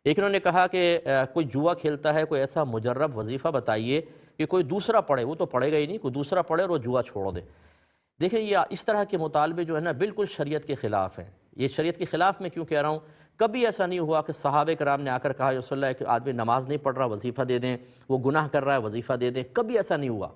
ایک انہوں نے کہا کہ کوئی جوا کھیلتا ہے، کوئی ایسا مجرب وظیفہ بتائیے کہ کوئی دوسرا پڑھے، وہ تو پڑھے گا ہی نہیں، کوئی دوسرا پڑھے اور وہ جوا چھوڑ دے۔ دیکھیں یہ اس طرح کے مطالبے جو ہے نا بالکل شریعت کے خلاف ہیں۔ یہ شریعت کے خلاف میں کیوں کہہ رہا ہوں؟ کبھی ایسا نہیں ہوا کہ صحابہ کرام نے آ کر کہا یا رسول اللہ ایک آدمی نماز نہیں پڑھ رہا وظیفہ دے دیں، وہ گناہ کر رہا ہے وظیفہ دے دیں، کبھی ایسا نہیں ہوا۔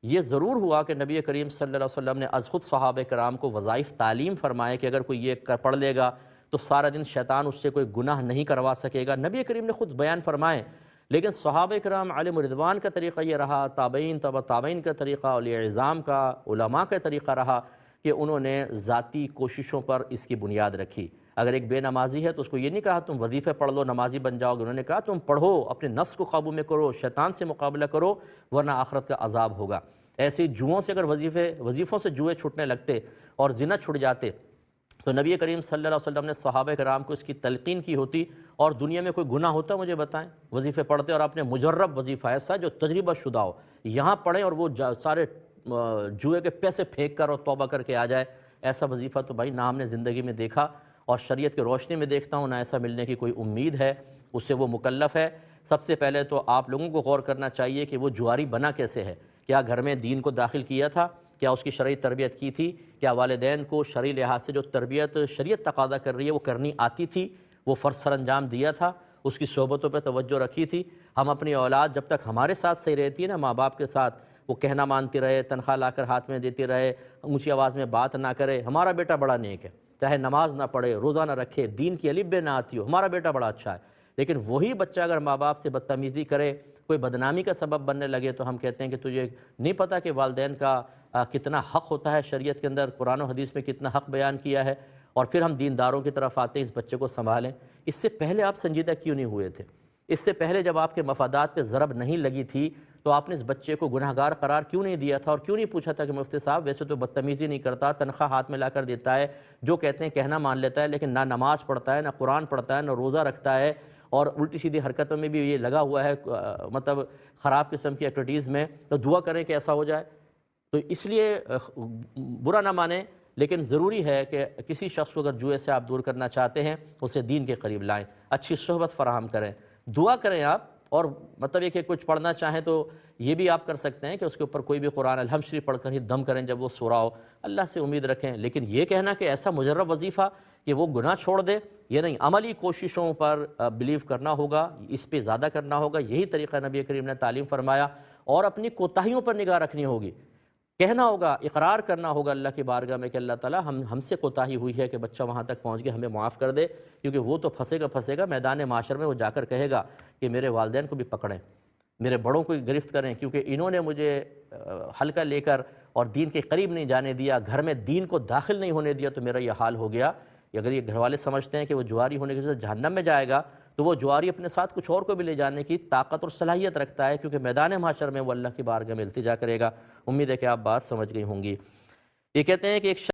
یہ ضرور ہوا کہ نبی کریم صلی اللہ علیہ وسلم نے از خود صحابہ کرام کو وظائف تعلیم فرمائے کہ اگر کوئی یہ پڑھ لے گا تو سارا دن شیطان اس سے کوئی گناہ نہیں کروا سکے گا، نبی کریم نے خود بیان فرمائے۔ لیکن صحابہ کرام علیہم رضوان کا طریقہ یہ رہا، تابعین تبع تابعین کا طریقہ، اولیاء اعظام کا، علماء کا طریقہ رہا کہ انہوں نے ذاتی کوششوں پر اس کی بنیاد رکھی۔ اگر ایک بے نمازی ہے تو اس کو یہ نہیں کہا تم وظیفے پڑھ لو نمازی بن جاؤ گے، انہوں نے کہا تم پڑھو، اپنے نفس کو قابو میں کرو، شیطان سے مقابلہ کرو، ورنہ آخرت کا عذاب ہوگا۔ ایسے جوؤں سے اگر وظیفوں سے جوئے چھوٹنے لگتے اور زنا چھٹ جاتے تو نبی کریم صلی اللہ علیہ وسلم نے صحابہ کرام کو اس کی تلقین کی ہوتی، اور دنیا میں کوئی گناہ ہوتا مجھے بتائیں؟ وظیفے پڑھتے اور اپنے مجرب وظیفہ ایسا جو تجربہ شدہ ہو، یہاں پڑھیں اور وہ سارے جوئے کے پیسے پھینک کر اور توبہ کر کے آ جائے، ایسا وظیفہ تو بھائی نہ ہم نے زندگی میں دیکھا، اور شریعت کی روشنی میں دیکھتا ہوں نہ ایسا ملنے کی کوئی امید ہے، اس سے وہ مکلف ہے۔ سب سے پہلے تو آپ لوگوں کو غور کرنا چاہیے کہ وہ جواری بنا کیسے ہے؟ کیا گھر میں دین کو داخل کیا تھا؟ کیا اس کی شرعی تربیت کی تھی؟ کیا والدین کو شرعی لحاظ سے جو تربیت شریعت تقاضا کر رہی ہے وہ کرنی آتی تھی؟ وہ فرض سر انجام دیا تھا؟ اس کی صحبتوں پہ توجہ رکھی تھی؟ ہم اپنی اولاد جب تک ہمارے ساتھ صحیح رہتی ہے نا، ماں باپ کے ساتھ، وہ کہنا مانتی رہے، تنخواہ لا کر ہاتھ میں دیتی رہے، اونچی آواز میں بات نہ کرے، ہمارا بیٹا بڑا نیک ہے، چاہے نماز نہ پڑھے، روزہ نہ رکھے، دین کی الف بے نہ آتی ہو، ہمارا بیٹا بڑا اچھا ہے۔ لیکن وہی بچہ اگر ماں باپ سے بدتمیزی کرے، کوئی بدنامی کا سبب بننے لگے، تو ہم کہتے ہیں کہ تجھے نہیں پتہ کہ والدین کا کتنا حق ہوتا ہے شریعت کے اندر، قرآن و حدیث میں کتنا حق بیان کیا ہے، اور پھر ہم دینداروں کی طرف آتے ہیں اس بچے کو سنبھالیں۔ اس سے پہلے آپ سنجیدہ کیوں نہیں ہوئے تھے؟ اس سے پہلے جب آپ کے مفادات پہ ضرب نہیں لگی تھی تو آپ نے اس بچے کو گناہ گار قرار کیوں نہیں دیا تھا، اور کیوں نہیں پوچھا تھا کہ مفتی صاحب ویسے تو بدتمیزی نہیں کرتا، تنخواہ ہاتھ میں لا کر دیتا ہے، جو کہتے ہیں کہنا مان لیتا ہے، لیکن نہ نماز پڑھتا ہے، نہ قرآن پڑھتا ہے، نہ روزہ رکھتا ہے، اور الٹی سیدھی حرکتوں میں بھی یہ لگا ہوا ہے، مطلب خراب قسم کی ایکٹیویٹیز میں، تو دعا کریں کہ ایسا ہو جائے۔ تو اس لیے برا نہ مانیں، لیکن ضروری ہے کہ کسی شخص کو اگر جوئے سے آپ دور کرنا چاہتے ہیں اسے دین کے قریب لائیں، اچھی صحبت فراہم کریں، دعا کریں آپ، اور مطلب یہ کہ کچھ پڑھنا چاہیں تو یہ بھی آپ کر سکتے ہیں کہ اس کے اوپر کوئی بھی قرآن الحمد شریف پڑھ کر ہی دم کریں جب وہ سو رہا ہو، اللہ سے امید رکھیں۔ لیکن یہ کہنا کہ ایسا مجرب وظیفہ کہ وہ گناہ چھوڑ دے، یہ نہیں، عملی کوششوں پر بلیو کرنا ہوگا، اس پہ زیادہ کرنا ہوگا، یہی طریقہ نبی کریم نے تعلیم فرمایا، اور اپنی کوتاہیوں پر نگاہ رکھنی ہوگی، کہنا ہوگا، اقرار کرنا ہوگا اللہ کی بارگاہ میں کہ اللہ تعالیٰ ہم سے کوتاہی ہوئی ہے کہ بچہ وہاں تک پہنچ گیا، ہمیں معاف کر دے، کیونکہ وہ تو پھنسے گا میدان معاشر میں، وہ جا کر کہے گا کہ میرے والدین کو بھی پکڑیں، میرے بڑوں کو گرفت کریں، کیونکہ انہوں نے مجھے ہلکا لے کر اور دین کے قریب نہیں جانے دیا، گھر میں دین کو داخل نہیں ہونے دیا، تو میرا یہ حال ہو گیا۔ اگر یہ گھر والے سمجھتے ہیں کہ وہ جواری ہونے کی وجہ سے جہنم میں جائے گا، تو وہ جواری اپنے ساتھ کچھ اور کو بھی لے جانے کی طاقت اور صلاحیت رکھتا ہے، کیونکہ میدان محشر میں وہ اللہ کی بارگاہ میں التجا کرے گا۔ امید ہے کہ آپ بات سمجھ گئی ہوں گی۔ یہ کہتے ہیں کہ ایک